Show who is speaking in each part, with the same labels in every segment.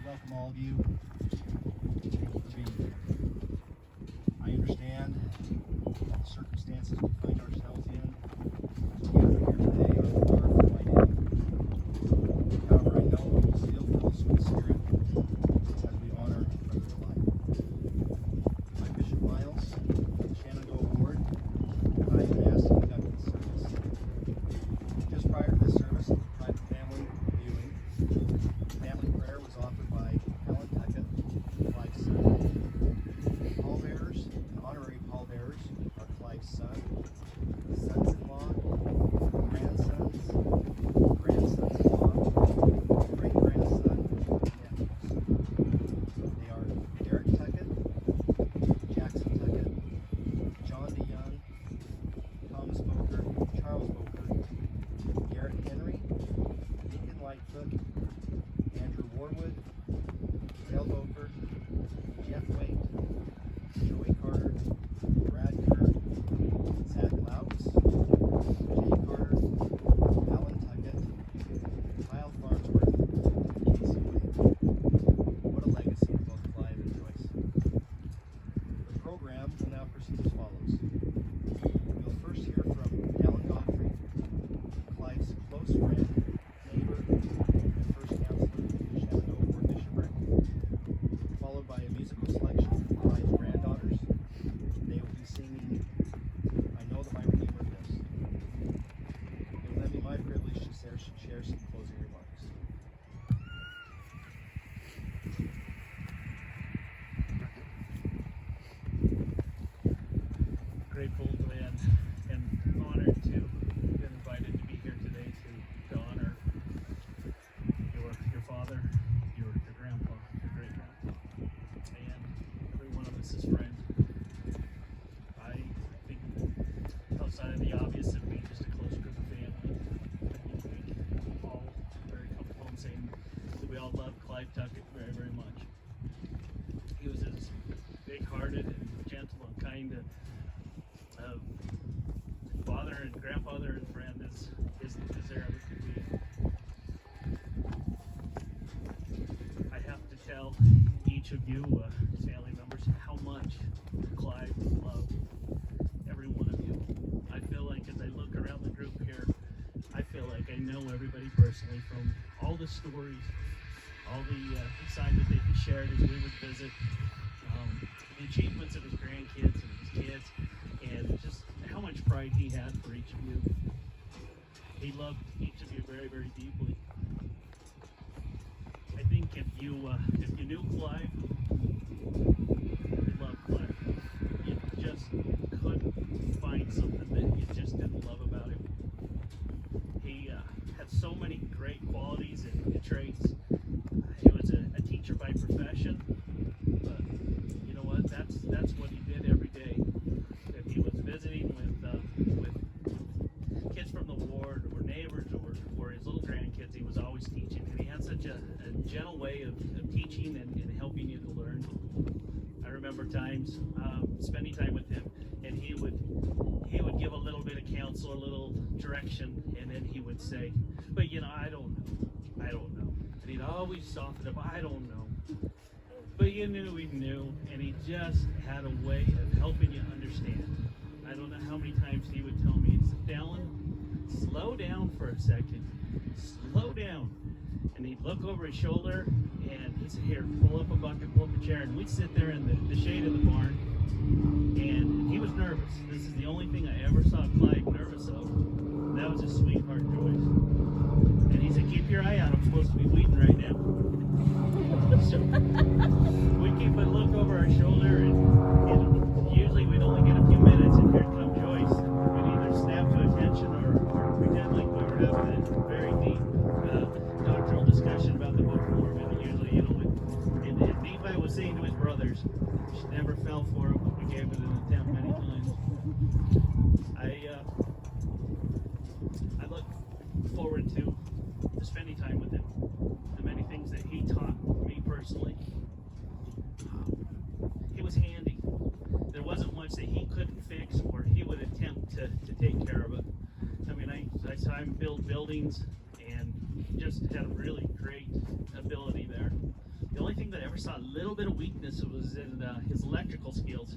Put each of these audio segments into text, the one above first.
Speaker 1: welcome all of you for being here. I understand all the circumstances we find ourselves in. Together here today are for my name. However, I know we will still fill us with spirit as we honor Brother Clive. I'm Bishop Miles, Shenandoah Ward, and I am asking Tuckett service. Just prior to this service, the private family viewing, family prayer was offered by Tuckett, Clive's son. Pallbearers and honorary pallbearers are Clive's son, sons-in-law, grandsons, grandsons-in-law, great-grandson, and nephews. They are Derek Tuckett, Jackson Tuckett, John DeYoung, Thomas Boker, Charles Boker, Garrett Henry, Deacon Lightfoot, Andrew Warwood, Dale Boker, Jeff Waite, Joey Carter, Brad Kerr, Zach Louts, Jay Carter, Alan Tuckett, Kyle Farnsworth, and Casey Wade. What a legacy for both Clive and Joyce. The program will now proceed as follows. We'll first hear from Alan Godfrey, Clive's close friend, neighbor, and first counselor in Shenandoah Ward Bishopric, followed by a musical selection from Clive's granddaughters. They will be singing I Know That My Redeemer Lives. It will then be my privilege to share some closing remarks.
Speaker 2: Grateful and honored to be invited to be here today to honor your father, your grandpa, your great grandpa, and every one of us is friends. I think outside of the obvious that we just a close group of family. I think we all very comfortable in saying that we all love Clive Tuckett very, very much. He was as big-hearted and gentle and kind of father and grandfather and friend as there ever could be. I have to tell each of you family members how much Clive loved every one of you. I feel like as I look around the group here, I feel like I know everybody personally from all the stories, all the time that they shared as we would visit, the achievements of his grandkids and his kids, and just how much pride he had for each of you. He loved each of you very, very deeply. I think if you knew Clive, you loved Clive. You just couldn't find something that you just didn't love about him. He had so many great qualities and traits. He was a teacher by profession, but you know what? That's what he did every day. If he was visiting with kids from the ward or neighbors or his little grandkids, he was always teaching. And he had such a gentle way of teaching and helping you to learn. I remember times spending time with him, and he would give a little bit of counsel, a little direction, and then he would say, "But I don't know." And he'd always soften up, "I don't know." But you knew he knew, and he just had a way of helping you understand. I don't know how many times he would tell me, "Dallin, slow down for a second. Slow down." And he'd look over his shoulder, and he'd say, "Here, pull up a bucket, pull up a chair." And we'd sit there in the shade of the barn, and he was nervous. This is the only thing I ever saw Clive nervous of. And that was his sweetheart, Joyce. And he said, "Keep your eye out. I'm supposed to be weeding right now." So we keep a look over our shoulder, and usually we'd only get a few minutes, and here come Joyce. We'd either snap to attention or pretend like we were having a very deep doctrinal discussion about the Book of Mormon. And usually, and Nephi was saying to his brothers, "She never fell for it, but we gave it an attempt many times." I look forward to spending time with him. The many things that he taught me personally. He was handy. There wasn't much that he couldn't fix or he would attempt to take care of it. I mean, I saw him build buildings and just had a really great ability there. The only ever saw a little bit of weakness, it was in his electrical skills.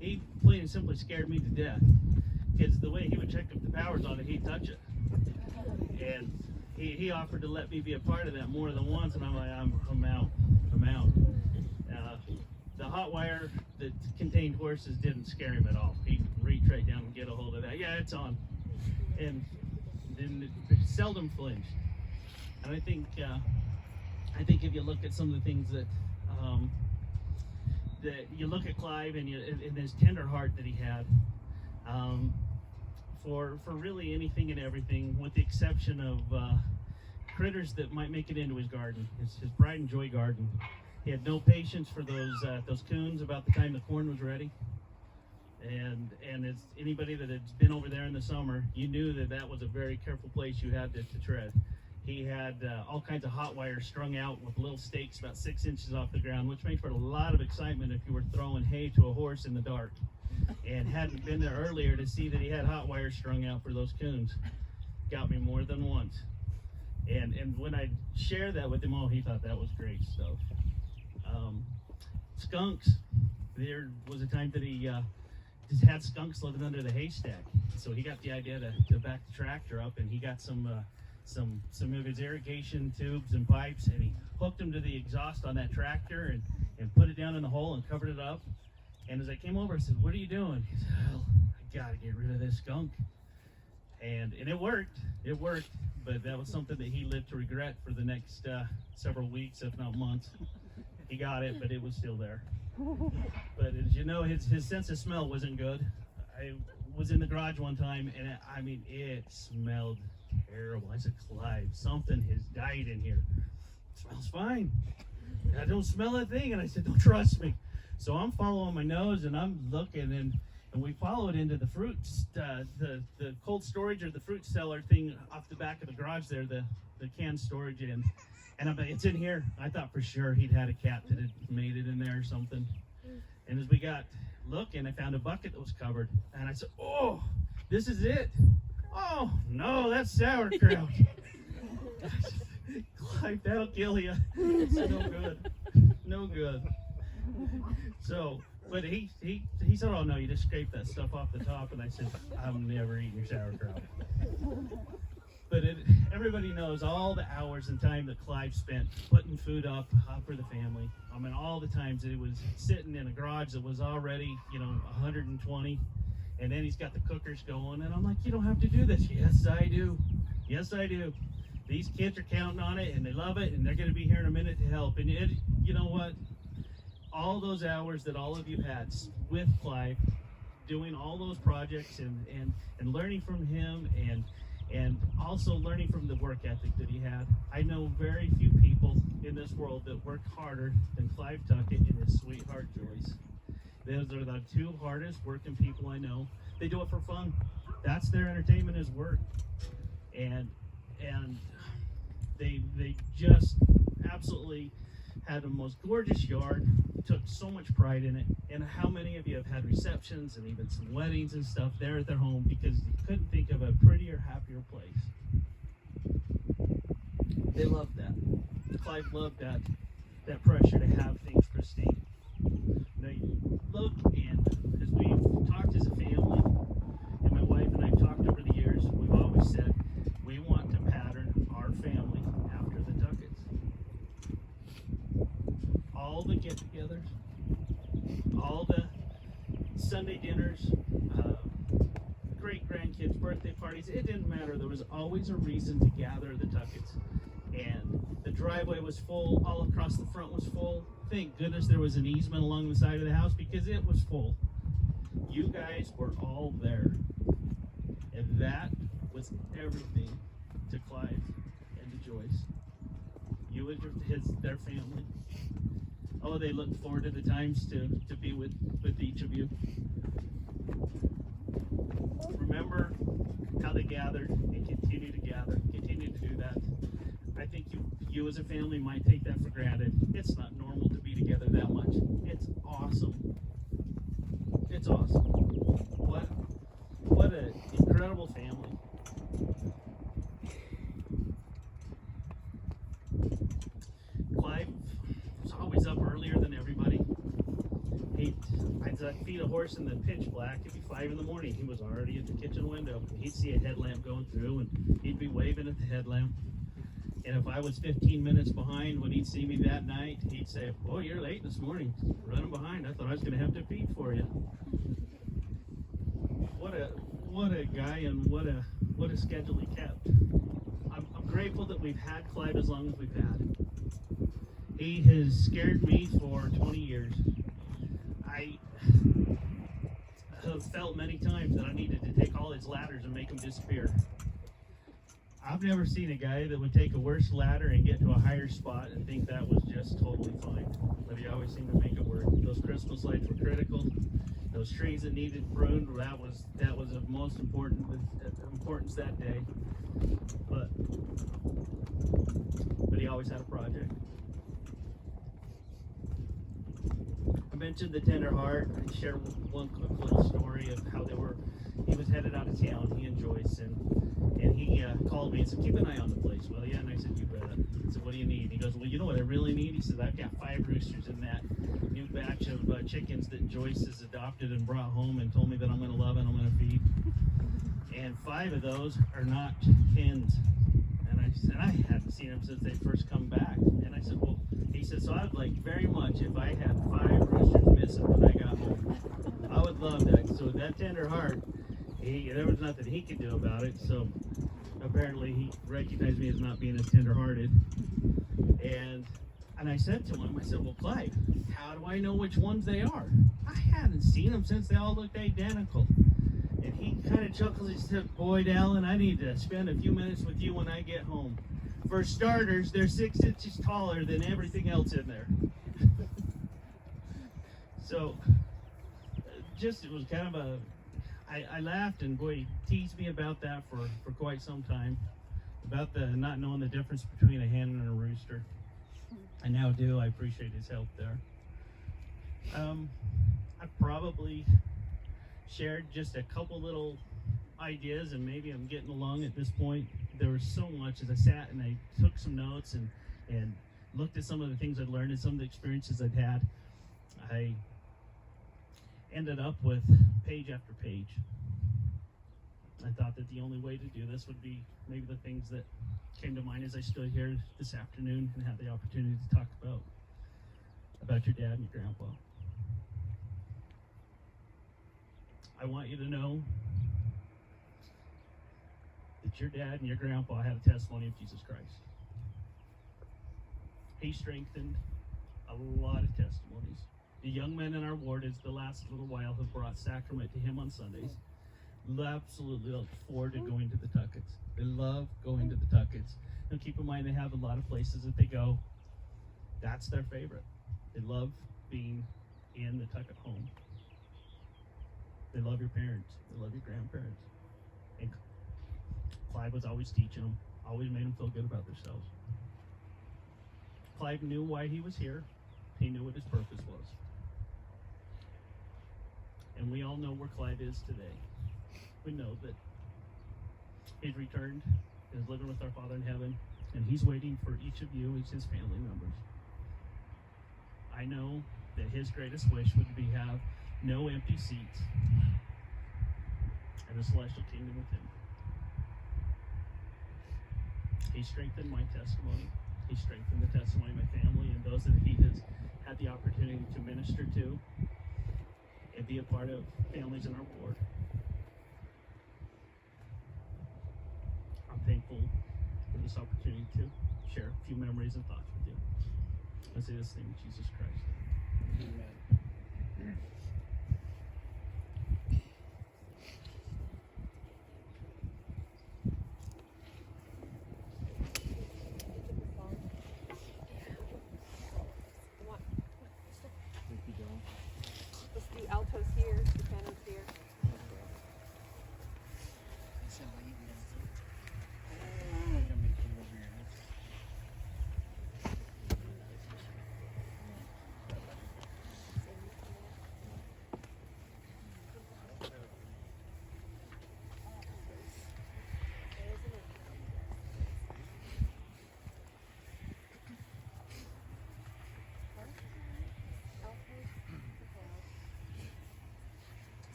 Speaker 2: He plain and simply scared me to death. Because the way he would check if the power's on it, he'd touch it. And he offered to let me be a part of that more than once, and I'm like, I'm out. The hot wire that contained horses didn't scare him at all. He'd reach right down and get a hold of that. Yeah, it's on. And then it seldom flinched. And I think if you look at some of the things that you look at Clive and his tender heart that he had, for really anything and everything, with the exception of critters that might make it into his garden, his pride and joy garden. He had no patience for those coons about the time the corn was ready. And as anybody that had been over there in the summer, you knew that was a very careful place you had to tread. He had all kinds of hot wire strung out with little stakes about 6 inches off the ground, which made for a lot of excitement if you were throwing hay to a horse in the dark and hadn't been there earlier to see that he had hot wire strung out for those coons. Got me more than once. And when I shared that with him, he thought that was great stuff. Skunks. There was a time that he just had skunks living under the haystack. So he got the idea to back the tractor up, and he got some of his irrigation tubes and pipes, and he hooked them to the exhaust on that tractor and put it down in the hole and covered it up. And as I came over, I said, "What are you doing?" He said, "Well, I gotta get rid of this skunk." And it worked. It worked, but that was something that he lived to regret for the next several weeks, if not months. He got it, but it was still there. But as you know, his sense of smell wasn't good. I was in the garage one time, and it smelled terrible. I said, "Clive, something has died in here." "It smells fine. I don't smell a thing." And I said, "Don't trust me." So I'm following my nose, and I'm looking, and we follow it into the fruits, the cold storage or the fruit cellar thing off the back of the garage there, the canned storage in. And I'm like, "It's in here." I thought for sure he'd had a cat that had made it in there or something. And as we got looking, I found a bucket that was covered. And I said, "Oh, this is it." "Oh, no, that's sauerkraut." "Clive, that'll kill you." It's no good. No good. So, but he said, "Oh, no, you just scrape that stuff off the top." And I said, "I'm never eating your sauerkraut." But everybody knows all the hours and time that Clive spent putting food up for the family. I mean, all the times that he was sitting in a garage that was already, 120, and then he's got the cookers going, and I'm like, "You don't have to do this." "Yes, I do. Yes, I do. These kids are counting on it, and they love it, and they're going to be here in a minute to help." And you know what? All those hours that all of you had with Clive, doing all those projects and learning from him and also learning from the work ethic that he had. I know very few people in this world that work harder than Clive Tuckett and his sweetheart Joyce. Those are the two hardest working people I know. They do it for fun. That's their entertainment, is work. And they just absolutely had the most gorgeous yard, took so much pride in it. And how many of you have had receptions and even some weddings and stuff there at their home because you couldn't think of a prettier, happier place? They loved that. Clive loved that pressure to have things pristine. Now you look, and as we've talked as a family, and my wife and I've talked over the years, we've always said we want to pattern our family after the Tucketts. All the get-togethers, all the Sunday dinners, great-grandkids' birthday parties, it didn't matter. There was always a reason to gather the Tucketts. And the driveway was full, all across the front was full. Thank goodness there was an easement along the side of the house because it was full. You guys were all there. And that was everything to Clive and to Joyce. You and their family. Oh, they looked forward to the times to be with each of you. Remember how they gathered and continue to gather, continue to do that. I think you as a family might take that for granted. It's not normal to be together that much. It's awesome. It's awesome. What an incredible family. Clive was always up to feed a horse in the pitch black. It'd be 5 in the morning. He was already at the kitchen window. He'd see a headlamp going through, and he'd be waving at the headlamp. And if I was 15 minutes behind when he'd see me that night, he'd say, "Boy, you're late this morning. Running behind. I thought I was going to have to feed for you." What a guy, and what a schedule he kept. I'm grateful that we've had Clive as long as we've had. He has scared me for 20 years. I have felt many times that I needed to take all his ladders and make them disappear. I've never seen a guy that would take a worse ladder and get to a higher spot and think that was just totally fine. But he always seemed to make it work. Those Christmas lights were critical. Those trees that needed pruned, that was of most importance that day. But he always had a project. I mentioned the tender heart. I share one quick little story of how he was headed out of town, he and Joyce, and he called me and said, "Keep an eye on the place, will you?" And I said, "You bet." I said, "What do you need?" He goes, "Well, you know what I really need?" He said, "I've got 5 roosters in that new batch of chickens that Joyce has adopted and brought home and told me that I'm going to love and I'm going to feed. And 5 of those are not hens." And I said, "I hadn't seen them since they first come back." And I said, "Well," he said, "so I'd like very much if I had 5 roosters missing when I got home. I would love that." So that tender heart, there was nothing he could do about it. So apparently he recognized me as not being as tender-hearted. And I said to him, I said, "Well, Clive, how do I know which ones they are? I hadn't seen them since they all looked identical." And he kind of chuckles. He said, "Boy, Alan, I need to spend a few minutes with you when I get home. For starters, they're 6 inches taller than everything else in there." So it was kind of I laughed, and boy, he teased me about that for quite some time, about the not knowing the difference between a hen and a rooster. I now do. I appreciate his help there. I probably shared just a couple little ideas, and maybe I'm getting along at this point. There was so much as I sat and I took some notes and looked at some of the things I'd learned and some of the experiences I'd had. I ended up with page after page. I thought that the only way to do this would be maybe the things that came to mind as I stood here this afternoon and had the opportunity to talk about your dad and your grandpa. I want you to know that your dad and your grandpa had a testimony of Jesus Christ. He strengthened a lot of testimonies. The young men in our ward, as the last little while, have brought sacrament to him on Sundays. Absolutely look forward to going to the Tucketts. They love going to the Tucketts. And keep in mind, they have a lot of places that they go. That's their favorite. They love being in the Tuckett home. They love your parents. They love your grandparents. And Clive was always teaching them, always made them feel good about themselves. Clive knew why he was here. He knew what his purpose was. And we all know where Clive is today. We know that he's returned, is living with our Father in heaven, and he's waiting for each of you as his family members. I know that his greatest wish would be have no empty seats and a celestial kingdom with him. He strengthened my testimony. He strengthened the testimony of my family and those that he has had the opportunity to minister to and be a part of families in our ward. I'm thankful for this opportunity to share a few memories and thoughts with you. I say this name of Jesus Christ. Amen.
Speaker 3: Let's do altos here, sopranos here.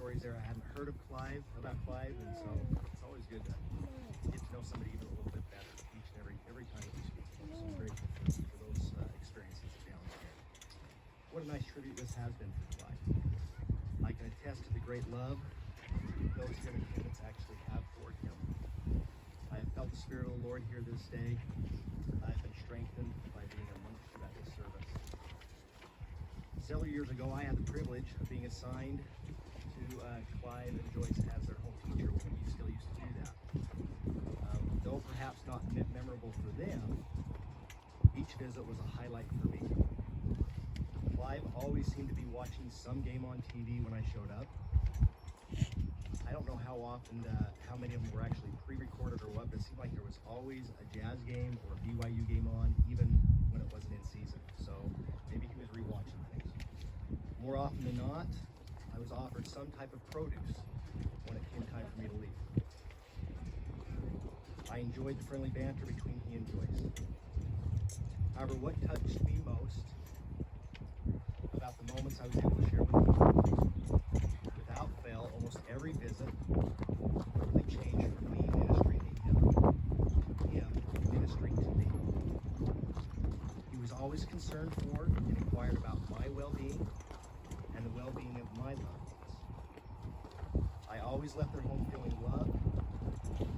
Speaker 1: stories there. I hadn't heard about Clive, and so it's always good to get to know somebody even a little bit better each and every time that we speak. So I'm grateful for those experiences down there. What a nice tribute this has been for Clive. I can attest to the great love those here in attendance actually have for him. I have felt the Spirit of the Lord here this day. I've been strengthened by being amongst you at this service. Several years ago, I had the privilege of being assigned to Clive and Joyce as their home teacher when we still used to do that. Though perhaps not memorable for them, each visit was a highlight for me. Clive always seemed to be watching some game on TV when I showed up. I don't know how often, how many of them were actually pre-recorded or what, but it seemed like there was always a Jazz game or a BYU game on, even when it wasn't in season. So maybe he was rewatching things. More often than not, I was offered some type of produce when it came time for me to leave. I enjoyed the friendly banter between he and Joyce. However, what touched me most about the moments I was able to share with him, without fail, almost every visit really changed from me ministering to him ministering to me. He was always concerned for and inquired about my well-being and the well-being of my loved ones. I always left their home feeling loved,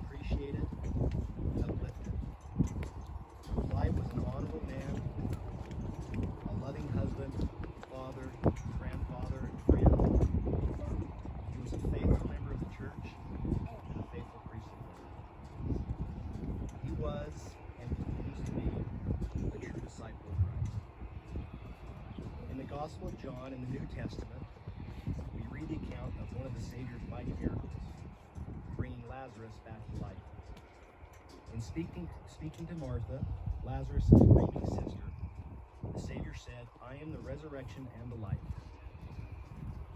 Speaker 1: appreciated, and uplifted. Clive was an honorable man, a loving husband, father, grandfather, and friend. He was a faithful member of the church and a faithful priest of the Lord. He was and continues to be a true disciple of Christ. In the Gospel of John in the New Testament, we read the account of one of the Savior's mighty miracles, bringing Lazarus back to life. In speaking to Martha, Lazarus' grieving sister, the Savior said, "I am the resurrection and the life.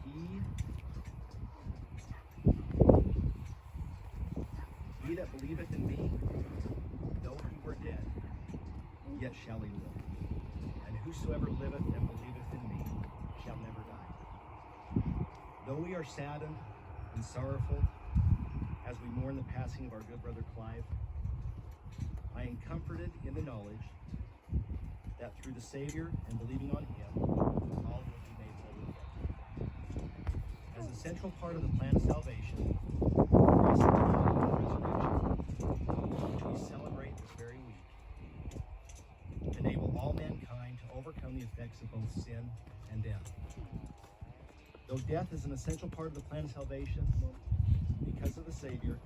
Speaker 1: He that believeth in me, though he were dead, yet shall he live. And whosoever liveth and believeth in me shall never die." Though we are saddened and sorrowful as we mourn the passing of our good brother Clive, I am comforted in the knowledge that through the Savior and believing on him, all will be made whole again. As a central part of the plan of salvation, Christ's atonement and resurrection, which we celebrate this very week, enable all mankind to overcome the effects of both sin and death. Though death is an essential part of the plan of salvation, because of the Savior,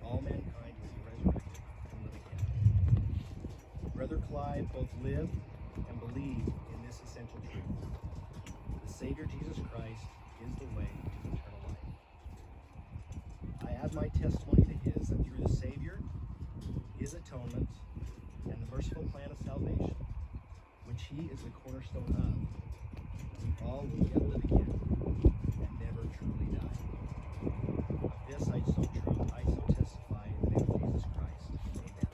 Speaker 1: all mankind will be resurrected and live again. Brother Clive both lived and believed in this essential truth. The Savior Jesus Christ is the way to eternal life. I add my testimony to his that through the Savior, his atonement, and the merciful plan of salvation, which he is the cornerstone of, we all will yet live again and never truly die. Of this I so testify in the name of Jesus Christ. Amen.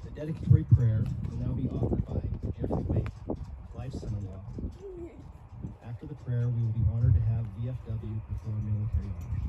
Speaker 1: The dedicatory prayer will now be offered by Jeffrey Waite, Clive's son-in-law. After the prayer, we will be honored to have VFW perform military honors.